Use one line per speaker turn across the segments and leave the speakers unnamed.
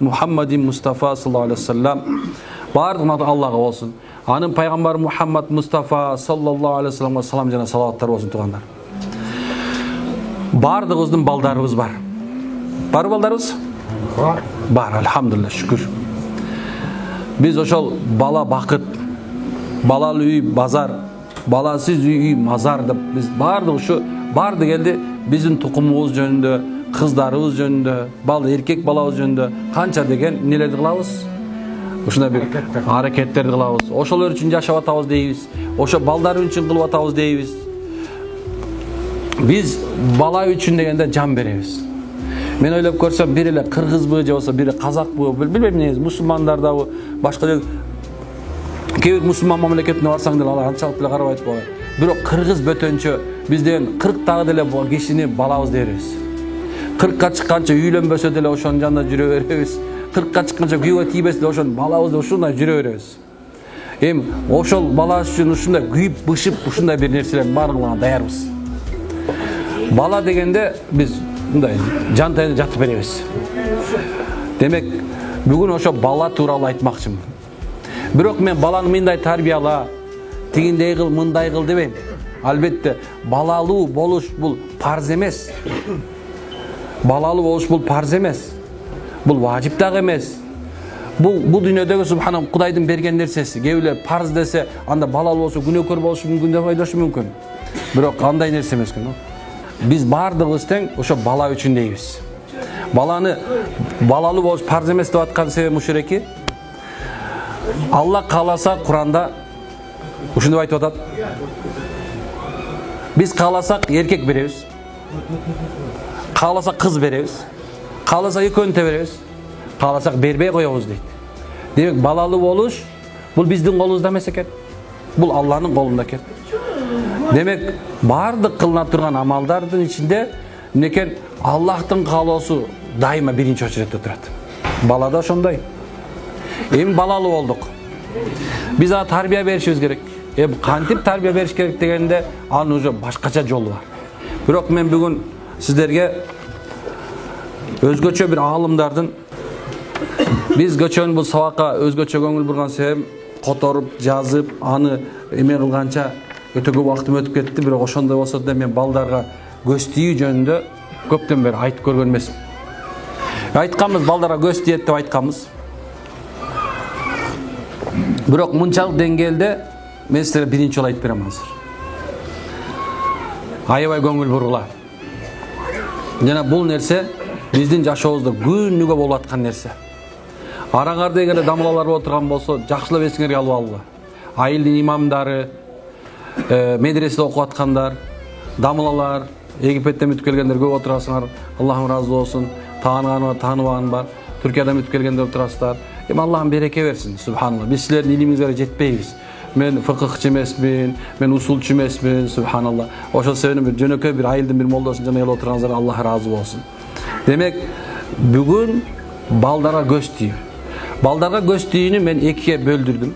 Muhammedin Mustafa sallallahu aleyhi ve sellem bardığına Allah'a olsun. Anın Peygamber Muhammed Mustafa sallallahu aleyhi ve sellem'e salam jana salavatlar olsun tuğanlar. Bardığımızın baldarımız var. Var baldarımız? Var, elhamdülillah, şükür. Biz oşol bala bakıt, balalı üy bazar, balasız üy mazar dep biz bardık şu bardı geldi bizim tukumumuz jönündө, kızlarımız jönündө, bal erkek balabız jönündө kança degen nelerdi kılabız? Ушундай bir hareketlerdi kılabız. Oşolar üçün yaşap atabız deybiz. Oşo balдар üçün kılıp atabız deybiz. Biz bala üçün degende can berебиз. Men oylап көрсөm biri эле кыргызбы же болсо biri казакпы, билбейм эмне, мусулмандардабы, башка жер кээ бир мусулман мамлекетине барсаң деле алар анчалык деле карабайт болот. Бирок кыргыз бөтөнчө бизден 40 деле кишини балабыз дерибиз. 40ка чыкканча үйлөнбөсө деле ошонун жанында жүрө беребиз. 40ка чыкканча күйгө тийбесе деле ошонун балабызды ушундай жүрө беребиз. Эми ошол бала үчүн ушундай күйүп бышып ушундай бир нерселердин баардыгына даярбыз. Бала дегенде биз мындай жан тайына жатып беребиз. Демек бүгүн ошо бала тууралуу айтмакчымын. Бирок мен баланы мындай тарбияла, тигиндей кыл, мындай кыл дебейм. Албетте балалуу болуш бул парз эмес. Балалуу болуш бул парз эмес. Бул важип дагы эмес. Бул дүйнөдөгү субхана Кудайдын берген нерсеси. Кээ бирөө парз десе, анда балалуу болсо күнөөкөр болушу мүмкүн деп ойлошу мүмкүн. Бирок андай нерсе эмес экен. Биз баардыгыбыз тең ошо бала үчүн дейбиз. Баланы балалуу болуш парз эмес деп аткан себебим ушул эки. Алла кааласа Куранда ушуну айтып атат. Биз кааласак эркек беребиз. Кааласак кыз беребиз. Кааласак экөөнү беребиз. Кааласак бербей коебуз дейт. Демек балалуу болуш бул биздин колубузда эмес экен. Бул Алланын колунда экен. Демек бардык кылына турган амалдардын ичинде некен Аллахтын каалоосу дайыма биринчи очередде турат. Балада ошондой. Эми балалуу болдук. Биз ага тарбия беришибиз керек. Кантип тарбия бериш керек дегенде анын уже башкача жолу бар. Бирок мен бүгүн сиздерге өзгөчө бир аалымдардын биз көчөнүн бул сабакка өзгөчө көңүл бурган себебим которуп, жазып, аны эме кылганча өтө көп убактым өтүп кетти. Бирок ошондой болсо да мен балдарга көз тийүү жөнүндө көптөн бери айтып көргөн эмесмин. Айтканбыз, балдарга көз тиет деп айтканбыз. Бирок мынчалык деңгээлде мен силерге биринчи жолу айтып берем азыр. Аябай көңүл бургула. Жана бул нерсе биздин жашообузда күнүгө болуп аткан нерсе. Араңарда эгерде дамылалар болуп турган болсо, жакшылап эсиңерге алып алгыла. Айылдын имамдары, медреседе окуп аткандар, дамылалар, Египеттен өтүп келгендер көп отурасыңар. Аллахым ыраазы болсун. Таангандар, тааныбаган бар. Түркиядан өтүп келгендер отурасыздар. Эми Аллахым береке берсин, субханалла. Биз силердин илимиңизге жетпейбиз. Мен фыкыхчы эмесмин, мен усулчу эмесмин, субханалла. Ошол себептен бир жөнөкөй бир айылдын бир молдосунун жанына келип отурганыңыздар Аллах ыраазы болсун. Демек, бүгүн балдарга көз тийүү. Балдарга көз тийүүнү мен экиге бөлдүрдүм.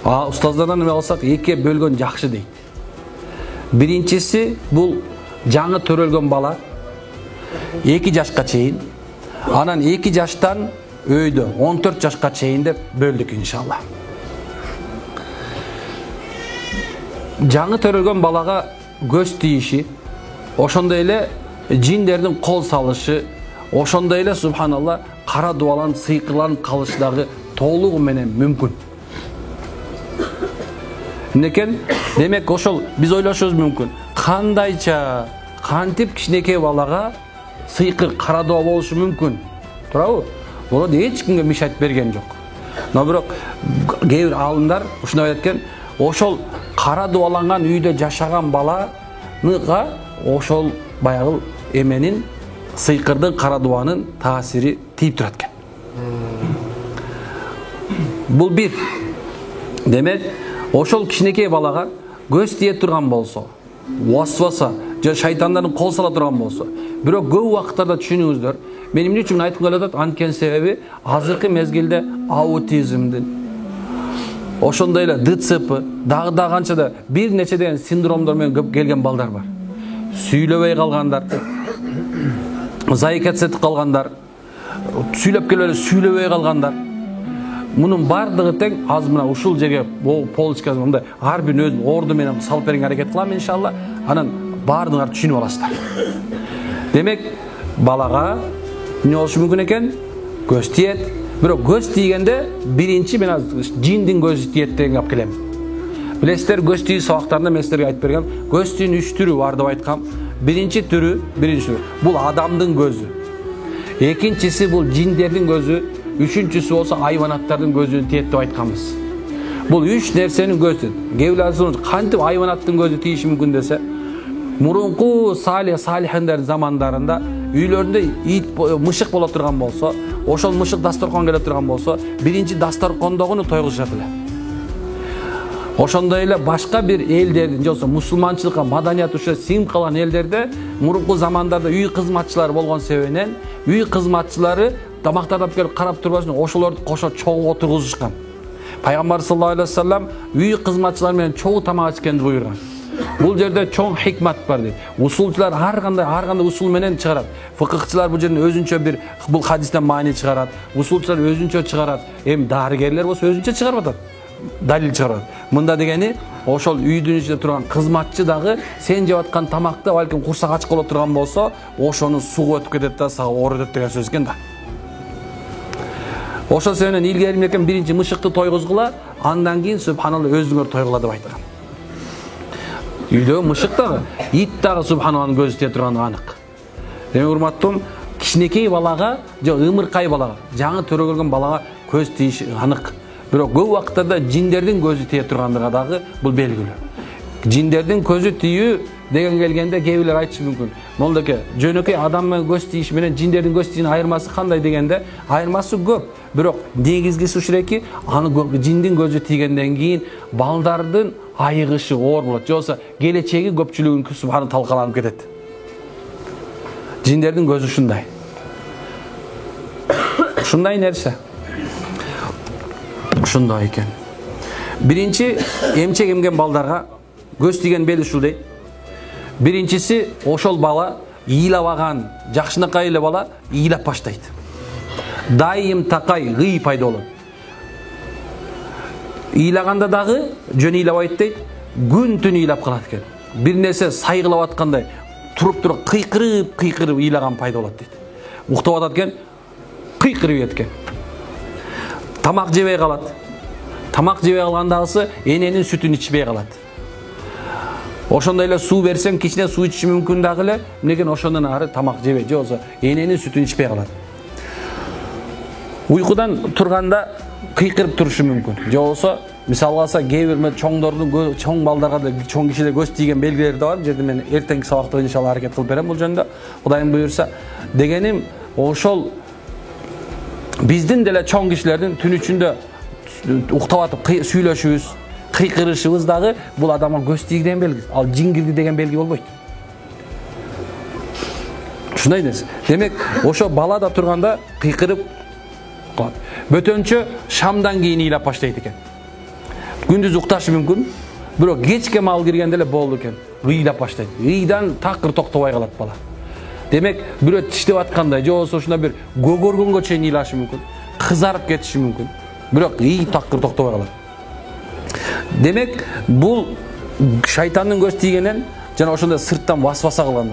Устаздардан эме алсак, экиге бөлгөн жакшы дейт. Биринчиси бул жаңы төрөлгөн бала 2 жашка чейин, анан 2 жаштан өйдө 14 жашка чейин деп бөлдүк иншалла. Жаңы төрөлгөн балага көз тийиши, ошондой эле жиндердин кол салышы, ошондой эле субханалла кара дуалан сыйкырланып калышы дагы толугу менен мүмкүн. Некен? Демек ошол биз ойлошубуз мүмкүн. Кандайча, кантип кичинекей балага сыйкыр кара дуа болушу мүмкүн? Туурабы? Бул эч кимге мишайт берген жок. Но бирок кээ бир аалымдар ушундай айткан, ошол кара дуаланган үйдө жашаган баланыга ошол баягы эменин сыйкырдын кара дуанын таасири тийип турат экен. Бул бир. Демек, ошол кичинекей балага көз тие турган болсо, уасваса, же шайтандардын кол сала турган болсо, бирок көп убакыттарда түшүнүңүздөр, мен эмне үчүн айтып келатат, анткени себеби азыркы мезгилде аутизмдин, ошондой эле ДЦП, дагы канча да бир нече деген синдромдор менен көп келген балдар бар. Сүйлөбөй калгандар, заикет сетип калгандар, сүйлөп келе сүйлөбөй калгандар. Мунун бардыгы тең азыр мына ушул жерге полочка мындай ар бирин өзүнүн орду менен салып берүүгө аракет кылам иншалла. Анан бардыгыңар түшүнүп аласыздар. Демек, балага эмне болушу мүмкүн экен? Көз тиет. Бирок көз тийгенде биринчи мен азыр жиндин көзү тиет деген алып келем. Билесиздер, көз тию сабактарында мен силерге айтып бергем. Көз тиюнун 3 түрү бар деп айткам. Биринчи түрү бул адамдын көзү. Экинчиси бул жиндердин көзү, үчүнчүсү болсо айванаттардын көзүн тиет деп айтканбыз. Бул 3 нерсенин көзү. Кээбилер кантип айванаттын көзү тийиши мүмкүн десе, мурунку салихандардын замандарында үйлөрүндө ит мышык боло турган болсо, ошол мышык дасторкон келе турган болсо, биринчи дасторкондогуну тойгузушат эле. Ошондой эле башка бир элдердин, жоксо мусулманчылыкка маданият ушу сиңип калган элдерде мурунку замандарда үй кызматчылары болгон себебинен үй кызматчылары тамактап келип карап турбасын, ошолорду кошо чогуу отургузушкан. Пайгамбар саллаллаху алейхи вассалам үй кызматчылары менен чогуу тамак ичкенди буйруган. Бул жерде чоң хикмат бар дейт. Усулчулар ар кандай усул менен чыгарат. Фыкыхчылар бул жерден өзүнчө бир бул хадистен маани чыгарат. Усулчулар өзүнчө чыгарат. Эми дарыгерлер болсо өзүнчө чыгарып атат. Далил чыгарат. Мында дегени ошол үйдүн ичинде турган кызматчы дагы сен жеп аткан тамакты балким курсак ачык боло турган болсо, ошону сугуп өтүп кетет да, сага оорутат деген сөз экен да. Ошол себептен илгери экен биринчи мышыкты тойгузгула, андан кийин субханалла өзүңөр тойгула деп айткан. Үйдө мышык дагы, ит дагы субханалланын көзү тие турганы анык. Демек урматтуу, кичинекей балага, же ымыркай балага, жаңы төрөгөлгөн балага көз тийиши анык. Бирок көп убакыттарда жиндердин көзү тие тургандыгы дагы бул белгилүү. Жиндердин көзү тиүү деген келгенде кээбилер айтышы мүмкүн. Молдоке, жөнөкөй адам менен көз тийиши менен жиндердин көз тийишинин айырмасы кандай дегенде, айырмасы көп. Бирок негизгиси ушул эки, аны жиндин көзү тийгенден кийин балдардын айыгышы оор болот. Жоксо келечеги көпчүлүгүн субхана талкаланып кетет. Жиндердин көзү ушундай. Ушундай нерсе. Ушундай экен. Биринчи эмчек эмген балдарга көз тийген бели ушул дейт. Биринчиси ошол бала ыйлабаган, жакшынакай эле бала ыйлап баштайт. Дайым такай гый пайда болот. Ыйлаганда дагы жөн ыйлабайт дейт, күн түн ыйлап калат экен. Бир нерсе сайгылап аткандай туруп кыйкырып ыйлаган пайда болот дейт. Уктап атат экен, кыйкырып экен. Тамак жебей калат. Тамак жебей калгандагысы эненин сүтүн ичпей калат. Ошондой эле суу берсең, кичине суу ичиши мүмкүн дагы эле, мынекен ошондон ары тамак жебей, же болсо эненин сүтүн ичпей калат. Уйкудан турганда кыйкырып турушу мүмкүн. Же болсо, мисалга алса, кээ бир чоңдордун, чоң балдарга да, чоң кишилер көз тийген белгилери да бар. Бул жерде мен эртеңки сабакта иншалла аракет кылып берем бул жөнүндө. Кудайым буйрса. Дегеним, ошол биздин деле чоң кишилердин түн ичинде уктап атып сүйлөшүбүз, кыйкырышыбыз дагы бул адамга көз тийген белги. Ал жин кирди деген белги болбойт. Ушундай нерсе. Демек, ошо бала да турганда кыйкырып калат. Бөтөнчө шамдан кийин ыйлап баштайт экен. Күндүз укташы мүмкүн, бирок кечке мал киргенде эле болду экен. Ыйлап баштайт. Ыйдан такыр токтобой калат бала. Демек, бирөө тиштеп аткандай, же болсо ушундай бир көгөргөнгө чейин ыйлашы мүмкүн, кызарып кетиши мүмкүн. Бирок ый такыр токтобой калат. Демек, бул шайтандын көз тийгенен жана ошондой сырттан васваса кылган.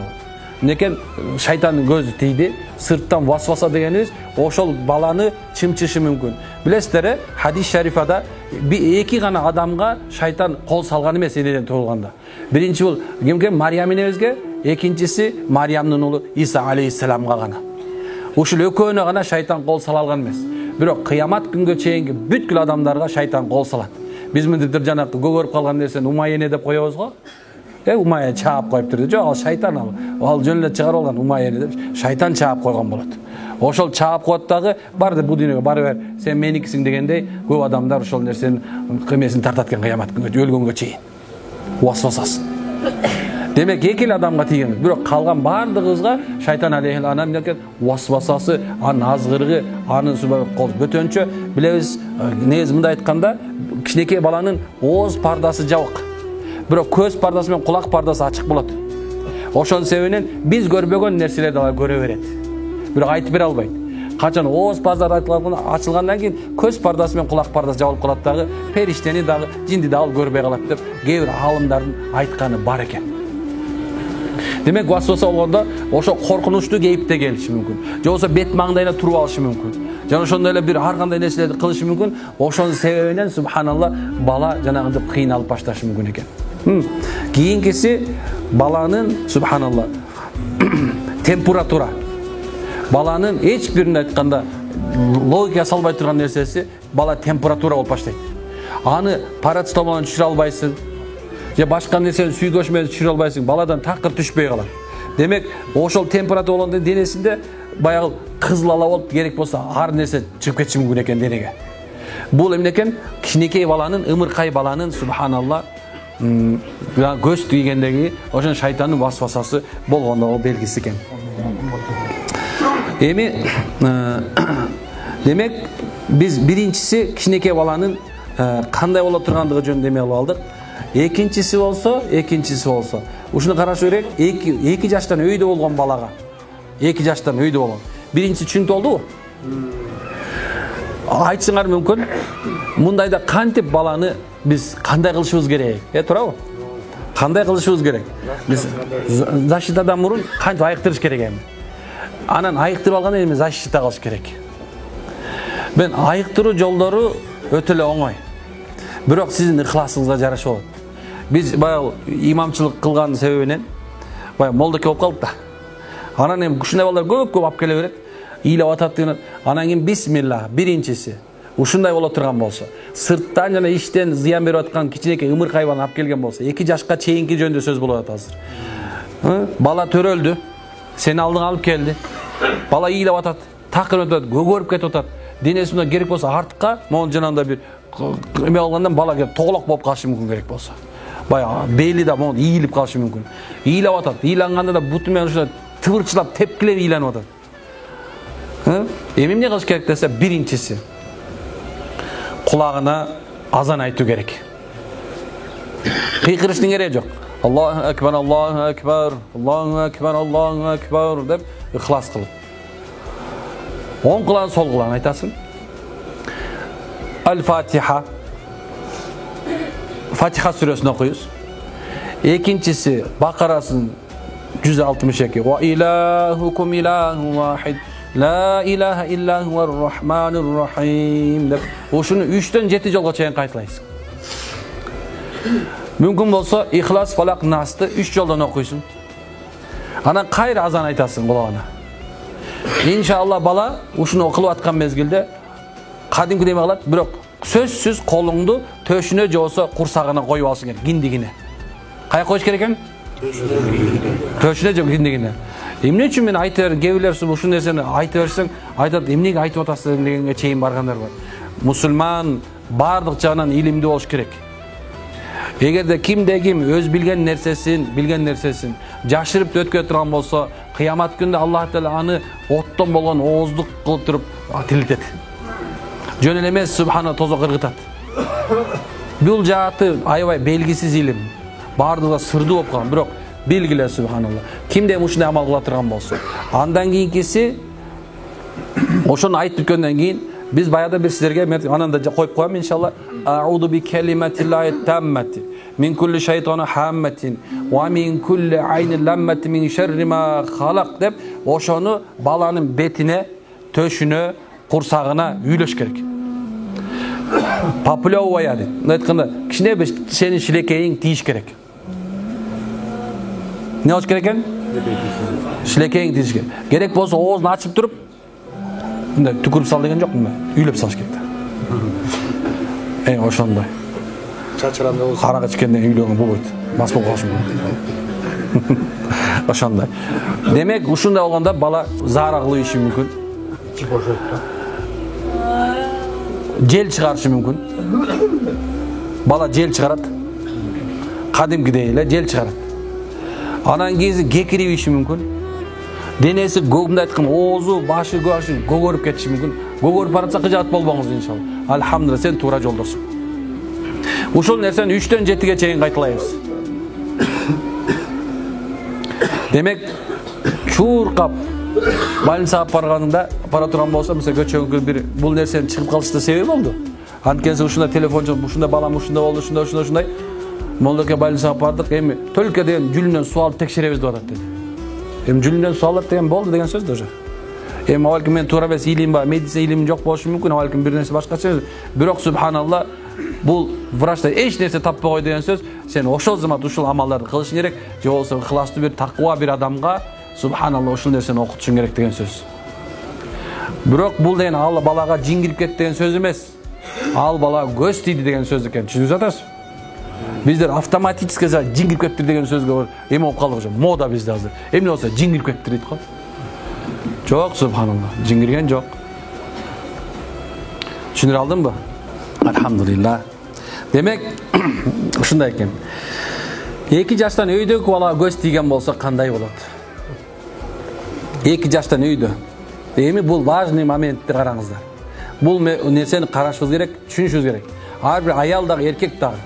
Некен шайтандын көзү тийди, сырттан васваса дегенибиз ошол баланы чымчышы мүмкүн. Билесиздер, хадис шарифада эки гана адамга шайтан кол салган эмес энеден туылганда. Биринчи бул кимге? Мариям энебизге, экинчиси Мариямдын уулу Иса алейхиссаламга гана. Ушул экөөнө гана шайтан кол сала алган эмес. Бирок кыямат күнгө чейинки бүткүл адамдарга шайтан кол салат. Биз мындыр жанакы көгөрүп калган нерсени умайене деп коебуз го. Умая чаап коюптур. Жок, ал шайтан ал жөн эле чыгарып алган умайене деп шайтан чаап койгон болот. Ошол чаап коет дагы барды бул дүйнөгө бары бер, сен меникисиң дегендей көп адамдар ошол нерсенин кыймесин тартат экен кыямат күнгө өлгөнгө чейин. Васвасасын. Демек эки эле адамга тийген, бирок калган бардыгыбызга шайтан алейхиссалам деген васвасасы, анын азгырыгы, анын кол. Бөтөнчө билебиз, негизи мындай айтканда, кичинекей баланын ооз пардасы жабык. Бирок көз пардасы менен кулак пардасы ачык болот. Ошонун себебинен биз көрбөгөн нерселерди алар көрө берет. Бирок айтып бере албайт. Качан ооз пазар ачылгандан кийин көз пардасы менен кулак пардасы жабылып калат дагы, периштени дагы, жинди дагы көрбөй калат деп кээ бир аалымдардын айтканы бар экен. Демек васваса болгондо ошо коркунучтуу кейипте келиши мүмкүн. Же болбосо бет маңдайына туруп алышы мүмкүн. Жана ошондой эле бир ар кандай нерселерди кылышы мүмкүн. Ошонун себебинен субханалла бала жанагынтип кыйналып башташы мүмкүн экен. Кийинкиси баланын субханалла температура. Баланын эч бирин айтканда логика салбай турган нерсеси бала температура болуп баштайт. Аны парацетамол менен түшүрө албайсың. Же башка нерсени сүйгөч менен түшүрө албайсың. Баладан такыр түшпөй калат. Демек, ошол температура болгондо денесинде баягы кызыл ала болуп керек болсо ар нерсе чыгып кетиши мүмкүн экен денеге. Бул эмне экен? Кичинекей баланын, ымыркай баланын субханалла көз тийгендеги ошон шайтандын васвасасы болгондогу белгиси экен. Эми демек биз биринчиси кичинекей баланын кандай боло тургандыгы жөнүндө эме алып алдык. Экинчиси болсо ушуну карашы керек. 2 жаштан өйдө болгон балага 2 жаштан өйдө болгон. Биринчиси түшүнүктүү болдубу? Айтсыңар мүмкүн. Мындайда кантип баланы биз кандай кылышыбыз керек? Туурабы? Кандай кылышыбыз керек? Биз защитадан мурун кантип айыктырыш керек эми? Анан айыктырып алгандан кийин защита кылыш керек. Мен айыктыруу жолдору өтө эле оңой. Бирок сиздин ыхласыңызга жараша болот. Биз баягы имамчылык кылган себебинен баягы молдоке болуп калдык да. Анан эми ушундай балдар көп алып келе берет. Ыйлап атат деген. Анан кийин бисмилла биринчиси. Ушундай боло турган болсо, сырттан жана иштен зыян берип аткан кичинекей ымыркай баланы алып келген болсо, 2 жашка чейинки жөнүндө сөз болуп атат азыр. Бала төрөлдү. Сени алдыңа алып келди. Бала ыйлап атат, такырып атат, көгөрүп кетип атат. Денесине керек болсо артка, могу жанагындай бир эме алгандан бала келип тоголок болуп калышы мүмкүн керек болсо. Баягы бели да могу ийилип калышы мүмкүн. Ыйлап атат. Ыйланганда да буту менен ушундай тыбырчылап, тепкилеп ыйланып атат. Эми эмне кылыш керек десе, биринчиси кулагына азан айтуу керек. Кыйкырыштын кереги жок. Аллаху акбар, Аллаху акбар, Аллаху акбар, Аллаху акбар деп ыхлас кылып. Оң кулагын сол кулагына айтасың. Аль-Фатиха. Фатиха сүрөсүн окуйбуз. Экинчиси Бакарасын 162. Ва илахукум илаху вахид. La ilahe illa huvar-rahmanir-rahim деп ошуну 3-төн 7 жолго чейин кайталайсың. Мүмкүн болсо Ихлас, Фалак, Насты 3 жолдон окуйсуң. Анан кайра азан айтасың кулагына. Иншалла бала ушуну кылып аткан мезгилде кадимкидей калат, бирок сөзсүз колуңду төшүнө же болсо курсагына коюп алышың керек, киндигине. Кая коюш керек экен? Төшүнө же киндигине. Эмне үчүн мен айтып берем, кээ бирлер ушул нерсени айтып берсең, айтат, эмнеге айтып атасың дегенге чейин баргандар бар. Мусулман бардык жагынан илимдүү болуш керек. Эгерде ким өз билген нерсесин жашырып өткөрө турган болсо, кыямат күндө Аллах Таала аны оттон болгон ооздук кылып туруп тилитет. Жөн эле эмес, субхана тозок ыргытат. Бул жааты аябай белгисиз илим. Бардыгы сырдуу болуп калган, бирок белгиле субханалла. Кимде ушундай амал кыла турган болсо. Андан кийинкиси ошону айтып бүткөндөн кийин биз баягыда бир силерге мен анан да коюп коем иншалла. А'уду би калиматиллахи таммати мин кулли шайтани хамматин ва мин кулли айнин ламмати мин шарри ма халак деп ошону баланын бетине, төшүнө, курсагына үйлөш керек. Поплёвая дейт. Мындай айтканда, кичине бир сенин шилекейиң тийиш керек. Не olmuş gereken? Şilekeyin dizgi. Gerek bolsa oğuzunu açıp durup tükürüp sal degen yok mu? Üylep salış gerek. Oşonday.
Çaçıranda olsun.
Karağa çıkenden üylöğün bu boyut. Mas bol kalışım. Oşonday. Demek uşunday olganda bala zara kılıyor işi mümkün. Jel çıkarışı mümkün. Bala jel çıkarat. Kadimkidey ele jel çıkarat. Анан кези кекирип иши мүмкүн. Денеси көбүндө айткан оозу, башы, көгөрүп кетиши мүмкүн. Көгөрүп баратса кыжаат болбоңуз иншалла. Алхамдулилlah, сен туура жолдосуң. Ушул нерсени 3-төн 7ге чейин кайталайбыз. Демек, чуркап Больницага барганыңда бара турган болсо, мисалы көчөгө бир бул нерсени чыгып калышта себеп болду. Анткени ушундай телефон чыгып, ушундай балам ушундай болду, ушундай. Молдоке больницага бардык, эми только деген жүлүнөн суу алып текшеребиз деп атат dedi. Эми жүлүнөн суу алат деген болду деген сөз да уже. Эми балким мен туура эмес илим бар, медицина илим жок болушу мүмкүн, балким бир нерсе башкача. Бирок субханалла, бул врачтар эч нерсе таппай кой деген сөз. Сен ошол замат ушул амалдарды кылышың керек, же болбосо ыхластуу бир таква бир адамга субханалла ушул нерсени окутушуң керек деген сөз. Бирок бул деген ал балага жин кирип кетти деген сөз эмес. Ал бала көз тийди деген сөз экен. Түшүнүп жатасыз? Биздер автоматически жин кирип кетти деген сөзгө эме болуп калдык уже. Мода бизде азыр. Эмне болсо жин кирип кетти дейт го. Жок, субханалла. Жин кирген жок. Түшүнүп алдыңбы? Алхамдулилла. Демек, ушундай экен. 2 жаштан өйдөгү балага көз тийген болсо кандай болот? 2 жаштан өйдө. Эми бул важный моментти караңыздар. Бул нерсени карашыбыз керек, түшүнүшүбүз керек. Ар бир аял дагы, эркек дагы.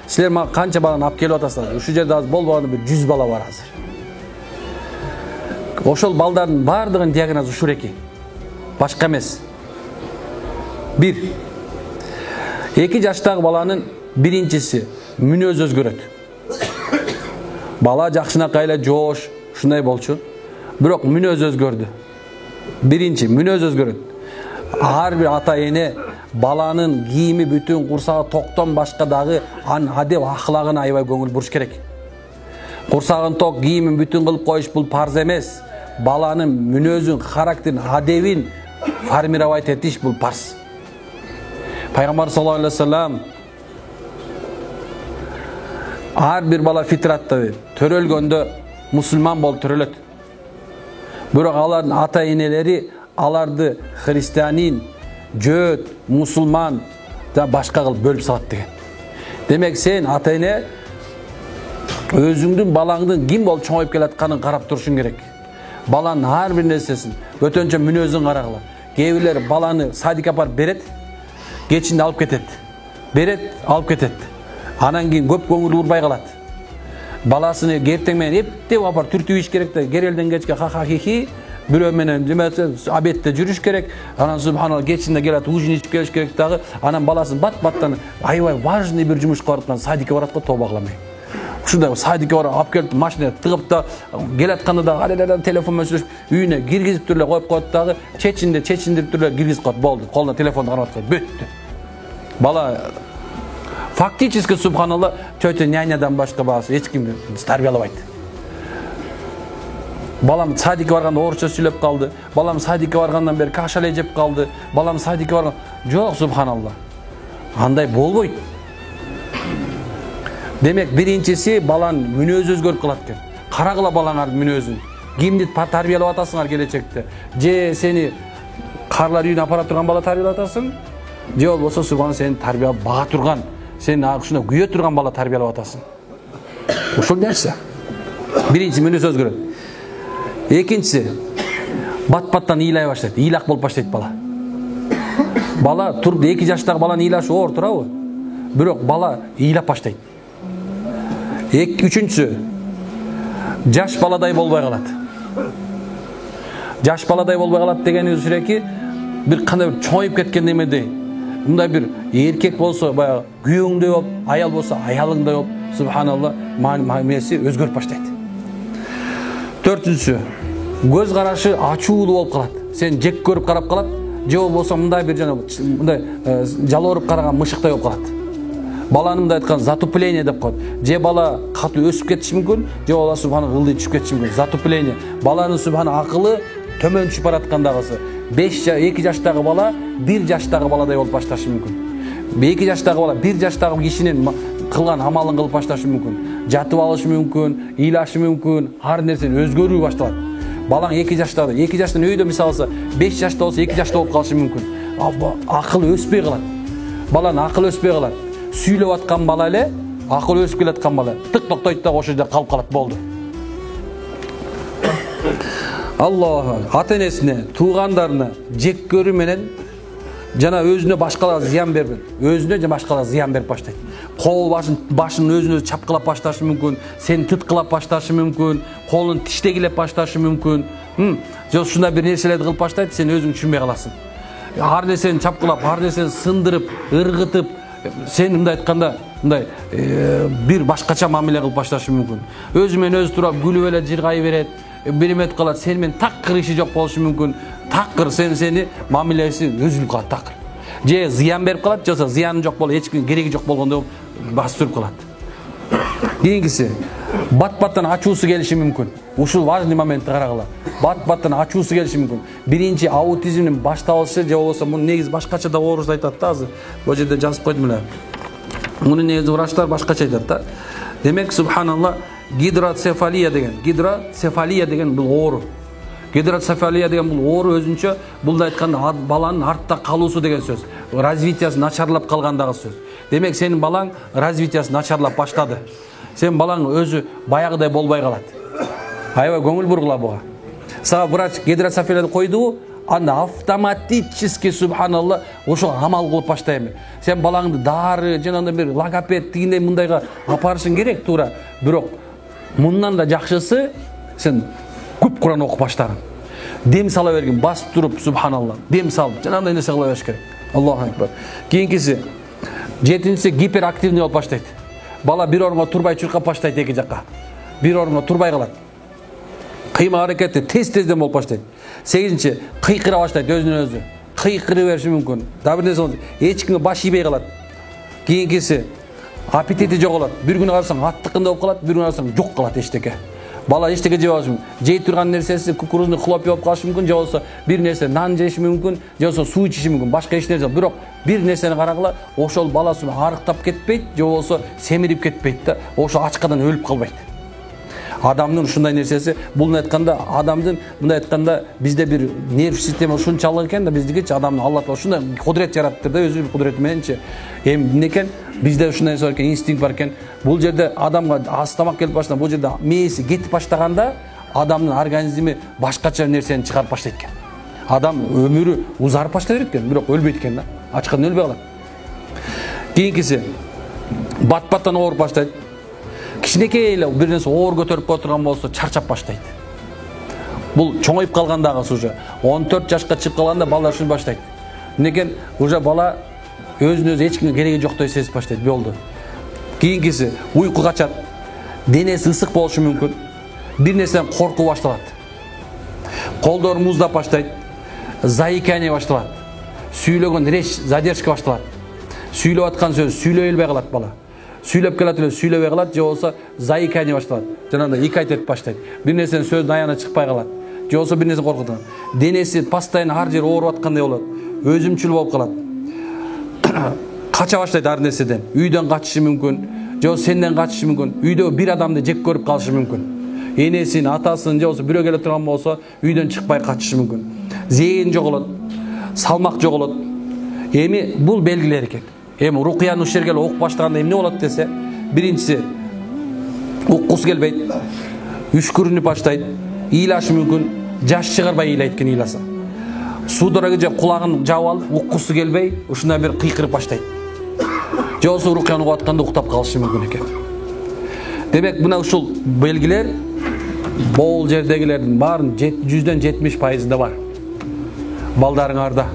Силер мага канча баланы алып келип атасыздар? Ушул жерде аз болбогону бир 100 бала бар азыр. Ошол балдардын бардыгынын диагнозу ушул эки. Башка эмес. 1. 2 жаштагы баланын биринчиси мүнөзү өзгөрөт. Бала жакшынакай эле жоош, ушундай болчу. Бирок мүнөзү өзгөрдү. Биринчи мүнөзү өзгөрөт. Ар бир ата эне баланын кийими, бүтүн курсагы токтон башка дагы адеп ахлагына аябай көңүл буруш керек. Курсагын ток, кийимин бүтүн кылып коюш бул парз эмес. Баланын мүнөзүн, характерин, адебин формировать этиш бул парз. Пайгамбар саллаллаху алейхи ва саллям ар бир бала фитратта төрөлгөндө мусулман болуп төрөлөт. Бирок алардын ата энелери аларды христианин, жөөт, мусулман да башка кылып бөлүп салат деген. Демек сен ата эне өзүңдүн балаңдын ким болуп чоңоюп келатканын карап турушуң керек. Баланын ар бир нерсесин, өтөнчө мүнөзүн карагыла. Кээ бирлер баланы садикке апарып берет, кечинде алып кетет. Берет, алып кетет. Анан кийин көп көңүл урбай калат. Баласыны эртең менен эптеп апарып түртүп ийиш керек да, керелден кечке ха-ха-хи-хи бирөө менен демесе обедте жүрүш керек. Анан субханалла кечинде келет, ужин ичип келиш керек дагы. Анан баласын бат-баттан аябай важный бир жумушка бараткан садикке барат го, тоба кыламай. Ушундай садикке барып алып келип машинага тыгып да келатканда да алелеле телефон менен сүйлөшүп үйүнө киргизип туруп коюп коет дагы, чечиндирип туруп киргизип коет. Болду. Колуна телефонду карап аткан бүттү. Бала фактически субханалла тетя нянядан башка баласы эч кимди тарбиялабайт. Балам садикке барганда орусча сүйлөп калды. Балам садикке баргандан бери каша эле жеп калды. Балам садикке барган жок, субханалла. Андай болбойт. Демек биринчиси баланын мүнөзү өзгөрүп калат экен. Карагыла балаңардын мүнөзүн. Кимди тарбиялап атасыңар келечекте? Же сени карлар үйүнө апара турган бала тарбиялап атасың? Же болбосо субханалла сени тарбиялап бага турган, сени ушуна күйө турган бала тарбиялап атасың? Ушул нерсе. Биринчи мүнөзү өзгөрөт. Экинчиси бат-баттан ыйлай баштайт, ыйлак болуп баштайт бала. Бала турду 2 жаштагы баланын ыйлашы оор турабы? Бирок бала ыйлап баштайт. Үчүнчүсү жаш баладай болбой калат. Жаш баладай болбой калат дегенибиз ушуреки бир кандай бир чоңоюп кеткен немедей. Мындай бир эркек болсо баягы күйөөңдөй болуп, аял болсо аялыңдай болуп, субханалла мамилеси өзгөрүп баштайт. Төртүнчүсү көз карашы ачуулуу болуп калат. Сен жек көрүп карап калат, же болбосо мындай бир жана мындай жалоруп караган мышыктай болуп калат. Баланы мындай айткан затупление деп коет. Же бала катуу өсүп кетиши мүмкүн, же болбосо субханалла ылдый түшүп кетиши мүмкүн. Затупление. Баланын субханалла акылы төмөн түшүп бараткандагысы. 2 жаштагы бала 1 жаштагы баладай болуп башташы мүмкүн. 2 жаштагы бала 1 жаштагы кишинин кылган амалын кылып башташы мүмкүн. Жатып алышы мүмкүн, ыйлашы мүмкүн, ар нерсени өзгөрүү башталат. Балаң 2 жаштагы, 2 жаштан өйдө мисалы 5 жашта болсо 2 жашта болуп калышы мүмкүн. Акылы өспөй калат. Баланын акылы өспөй калат. Сүйлөп аткан бала эле, акылы өсүп келаткан бала тык токтойт да ошо жерде калып калат, болду. Аллах ата энесине, туугандарына жек көрүү менен жана өзүнө башкаларга зыян бербейт. Өзүнө жана башкаларга зыян берип баштайт. Кол башын өзүнө чапкылап башташы мүмкүн, сени тыткылап башташы мүмкүн, колун тиштегилеп башташы мүмкүн. же ушундай бир нерселерди кылып баштайт, сен өзүң түшүнбөй каласың. Ар нерсени чапкылап, ар нерсени сындырып, ыргытып, сен мындай айтканда мындай бир башкача мамиле кылып башташы мүмкүн. Өзү менен өзү туруп күлүп эле жыргай берет, бир эмет калат, сени менен такыр иши жок болушу мүмкүн. Такыр сени мамилеси өзүлүп калат такыр. Же зыян берип калат, же зыяны жок болуп, эч ким кереги жок болгондой басып калат. Кийинкиси, бат-баттан ачуусу келиши мүмкүн. Ушул важный моментти карагыла. Бат-баттан ачуусу келиши мүмкүн. Биринчи аутизмдин башталышы же болбосо муну негизи башкача да оорусу айтат да азыр. Бул жерде жазып койдум эле. Муну негизи врачтар башкача айтат да. Демек, субханалла, гидроцефалия деген бул оору. Гидроцефалия деген бул оору өзүнчө, бул да айтканда баланын артта калуусу деген сөз. Развитиясы начарлап калгандагы сөз. Демек, сенин балаң развитиясы начарлап баштады. Сен балаң өзү баягыдай болбой калат. Аябай көңүл бургула буга. Сага врач гидроцефалияны койду, анда автоматически, субханалла, ошо амал кылып баштайм. Сен балаңды дары, жанагындай бир логопед тигиндей мындайга апарышың керек туура. Бирок мындан да жакшысы сен көп Куран окуп баштаган. Дем сала бергин, басып туруп, субханалла, дем салып, жанагындай нерсе кыла бериш керек. Аллаху акбар. Кийинкиси, жетинчиси гиперактивный болуп баштайт. Бала бир орунга турбай чуркап баштайт эки жакка. Бир орунга турбай калат. Кыйма аракети тез-тезден болуп баштайт. Сегизинчи, кыйкыра баштайт өзүнөн өзү. Кыйкырып бериши мүмкүн. Дагы бир нерсе, эч кимге баш ийбей калат. Кийинкиси, аппетити жоголот. Бир күнү карасаң аттыкында болуп калат, бир күнү карасаң жок калат эчтеке. Бала эчтеке жеп алышы мүмкүн. Жей турган нерсеси кукурузный хлопья болуп калышы мүмкүн, же болбосо бир нерсе нан жеши мүмкүн, же болбосо суу ичиши мүмкүн. Башка эч нерсе, бирок бир нерсени карагыла, ошол баласы арыктап кетпейт, же болбосо семирип кетпейт да, ошо ачкадан өлүп калбайт. Адамдын ушундай нерсеси, бул айтканда адамдын мындай айтканда бизде бир нерв система ушунчалык экен да, биздикичи адамдын Алла Таала ушундай кудурет жараттыр да, өзүнүн кудурети мененчи. Эми эмне экен? Бизде ушундай нерсе бар экен, инстинкт бар экен. Бул жерде адамга астамак келип баштаган, бул жерде мээси кетип баштаганда адамдын организми башкача нерсени чыгарып баштайт экен. Адам өмүрү узарып баштай берет экен, бирок өлбөйт экен да. Ачкадан өлбөй калат. Кийинкиси, бат-баттан ооруп баштайт. Кичинекей эле бир нерсе оор көтөрүп кое турган болсо чарчап баштайт. Бул чоңоюп калгандагы уже 14 жашка чыгып калганда балдар ушуну баштайт. Эмнекен? Уже бала өзүнө өзү эч кимге кереги жоктой сезип баштайт, болду. Кийинкиси, уйку качат. Денеси ысык болушу мүмкүн. Бир нерседен коркуу башталат. Колдору муздап баштайт. Заикание башталат. Сүйлөгөн речь задержка башталат. Сүйлөп аткан сөз сүйлөй элбей калат бала. Сүйлөп келат эле сүйлөбөй калат, же болбосо заикание башталат. Жанагындай икайт этип баштайт. Бир нерсенин сөздүн аяна чыкпай калат. Же болбосо бир нерсе коркутат. Денеси постоянно ар жери ооруп аткандай болот. Өзүмчүл болуп калат. Кача баштайт ар нерседен. Үйдөн качышы мүмкүн, же болбосо сенден качышы мүмкүн. Үйдө бир адамды жек көрүп калышы мүмкүн. Энесин, атасын, же болбосо бирөө келе турган болсо үйдөн чыкпай качышы мүмкүн. Зээн жоголот, салмак жоголот. Эми бул белгилер экен. Эми рукуяны ушул жерге окуп баштаганда эмне болот десе, биринчиси уккусу келбейт, үшкүрүнүп баштайт, ыйлашы мүмкүн, жаш чыгарбай ыйлайт экен ыйласа. Судорога же кулагын жаап алып, уккусу келбей, ушундай бир кыйкырып баштайт. Же болбосо рукуяны угуп атканда уктап калышы мүмкүн экен. Демек, мына ушул белгилер бул жердегилердин баарын 100дөн 70%-да бар. Балдарыңарда.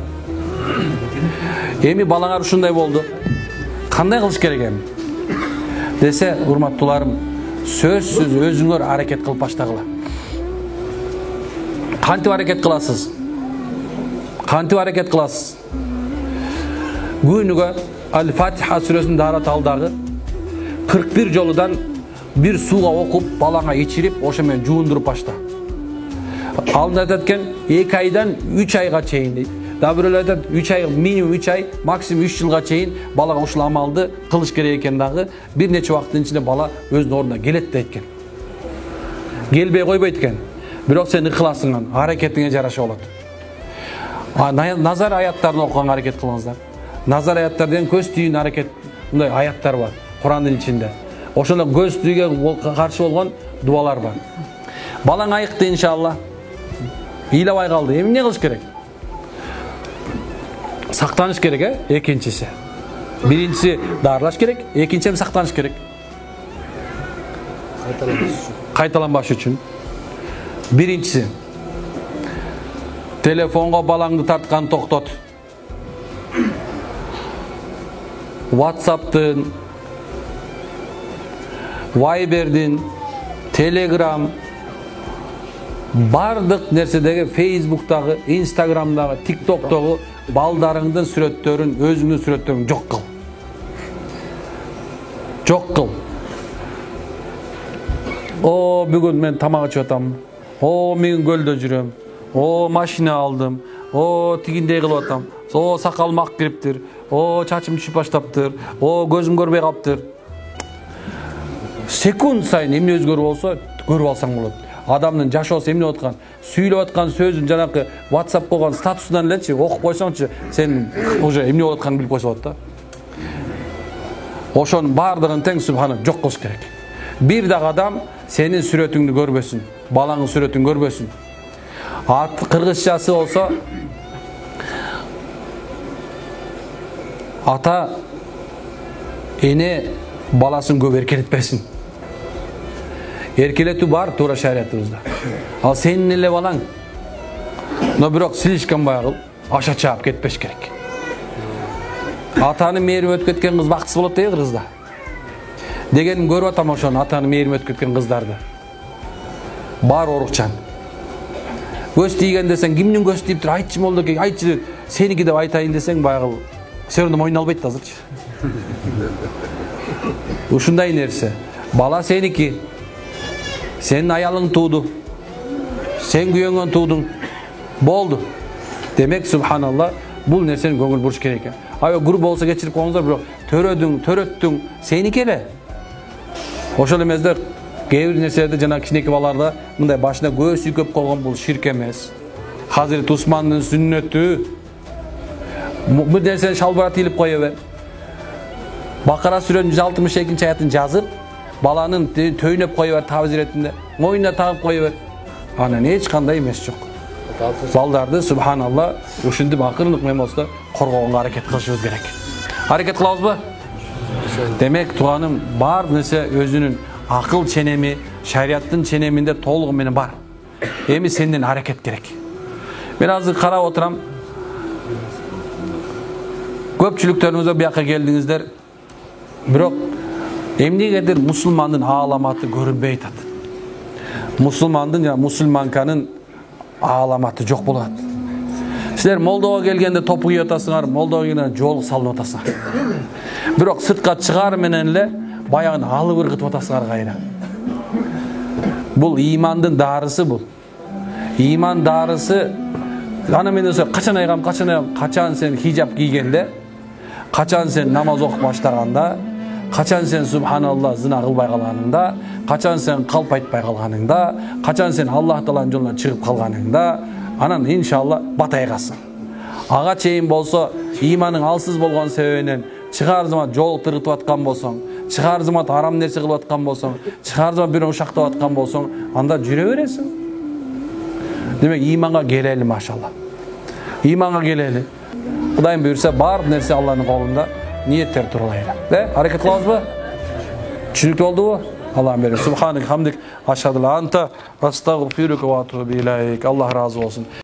Эми балаңар ушундай болду. Кандай кылыш керек эми? Десе, урматтууларым, сөзсүз өзүңөр аракет кылып баштагыла. Кантип аракет кыласыз? Кантип аракет кыласыз? Күнүгө Аль-Фатиха сүрөсүнүн дарат алдагы 41 жолудан бир сууга окуп, балаңа ичирип, ошо менен жуундуруп башта. Алдын айтат экен, 2 айдан 3 айга чейин дейт. Дагы бирөө айтат, 3 ай, минимум 3 ай, максимум 3 жылга чейин балага ушул амалды кылыш керек экен дагы. Бир нече убакыттын ичинде бала өзүнүн ордуна келет дейт экен. Келбей койбойт экен. Бирок сен ыкыласың, аракетиңе жараша болот. Назар аяттарын окуганга аракет кылыңыздар. Назар аяттар деген көз түйүүнүн аракет, мындай аяттар бар Курандын ичинде. Ошондо көз түйүүгө каршы болгон дуалар бар. Балаң айыкты иншалла. Ыйлабай калды. Эмне кылыш керек? Сактаныш керек, экинчиси. Биринчиси дарылаш керек, экинчиси сактаныш керек. Кайталанбаш үчүн. Биринчиси Telefonga balаңды tartkan toktot. WhatsApp'tın, Viber'din, Telegram, bardık nersedegi Facebook'tagı, Instagram'dagı, TikTok'tagı baldarыңдын сүрөттөрүн, өзүңдүн сүрөттөрүн жок кыл. Жок кыл. O bugün men tamak içip atam. O men gölde жүрөm. O машина алдым. O тигиндей кылып атам. O сакалым ак кириптир. O чачым түшүп баштаптыр. O көзүм көрбөй калыптыр. Секунд сайын эмне өзгөрүп болсо, көрүп алсаң болот. Адамдын жашоосу эмне болуп аткан, сүйлөп аткан сөзүн жанакы WhatsApp койгон статусунан элечи окуп койсоңчу, сен уже эмне болуп атканын билип койсо болот да. Ошонун баардыгын тең субхана жок кылыш керек. Бир дагы адам сенин сүрөтүңдү көрбөсүн, балаңдын сүрөтүн көрбөсүн. Кыргызчасы болсо ата эне баласын көп эркелетпесин. Эркелетүү бар туура шариятыбызда. Ал сенин эле балаң. Но бирок слишком байгыл, аша чаап кетпеш керек. Атанын мээрим өтүп кеткен кыз бактысыз болот дейт кызда. Дегеним көрүп атам ошону, атанын мээрим өтүп кеткен кыздарды. Бар орукчан. Көз тийген десең, кимдин көз тийиптир? Айтчы болду экен, айтчы, сеники деп айтайын десең, байгыл сөрүндө мойнун албайт азырчы. Ушундай нерсе. Бала сеники. Senin ayalın tuğdu. Sen güyöngön tuğdun. Boldu. Demek subhanallah bu nersenin көңүл буруш керек экен. Ай груп болсо кечирип коюңуздар, бирок төрөттүң, сеники эле. Ошол эмездер кээ бир нерселерде жана кичинекей балаларда мындай башына көз сүйкөп койгон бул ширк эмес. Хазирет Усмандын сүннөтү. Бул нерсени шалбара тийилип кое бер. Бакара сүрөнүн 162 аятын жазып, баланын төйнөп кое бер табыз иретинде, моюнуна тагып кое бер. Анан эч кандай эмес жок. Балдарды субханалла ушинтип акырындык менен болсо коргоонго аракет кылышыбыз керек. Аракет кылабызбы? Демек тууганым, бар нерсе өзүнүн акыл ченеми, шариаттын ченеминде толугу менен бар. Эми сенден аракет керек. Мен азыр карап отурам. Көпчүлүктөрүңүз бияка келдиңиздер. Бирок эмнегедир мусулмандын ааламаты көрүнбөй атат. Мусулмандын жана мусулманканын ааламаты жок болот. Силер Молдова келгенде топу кийип атасыңар, Молдова келгенде жол салынып атасыңар. Бирок сыртка чыгаар менен эле баягын алып ыргытып атасыңар кайра. Бул имандын дарысы бул. Иман дарысы. Ана мен өзү качан айгам, качан сен хижап кийгенде, качан сен намаз окуп баштаганда, качан сен субханалла зына кылбай калганыңда, качан сен калп айтпай калганыңда, качан сен Аллах Тааланын жолуна чыгып калганыңда, анан иншалла батайгасың. Ага чейин болсо иманың алсыз болгон себебинен чыгар замат жол тыргытып аткан болсоң, чыгар замат арам нерсе кылып аткан болсоң, чыгар замат бирөө ушактап аткан болсоң, анда жүрө бересиң. Демек иманга келели машалла. Иманга келели. Кудайым буйрса бар нерсе Алланын колунда, ниеттер туралайыр. Аракет кылабызбы? Түшүнүктүү болдубу? Аллахым берет. Субханак хамдик ашхаду ла анта астагфирука ва атубу илейк. Аллах разы болсун.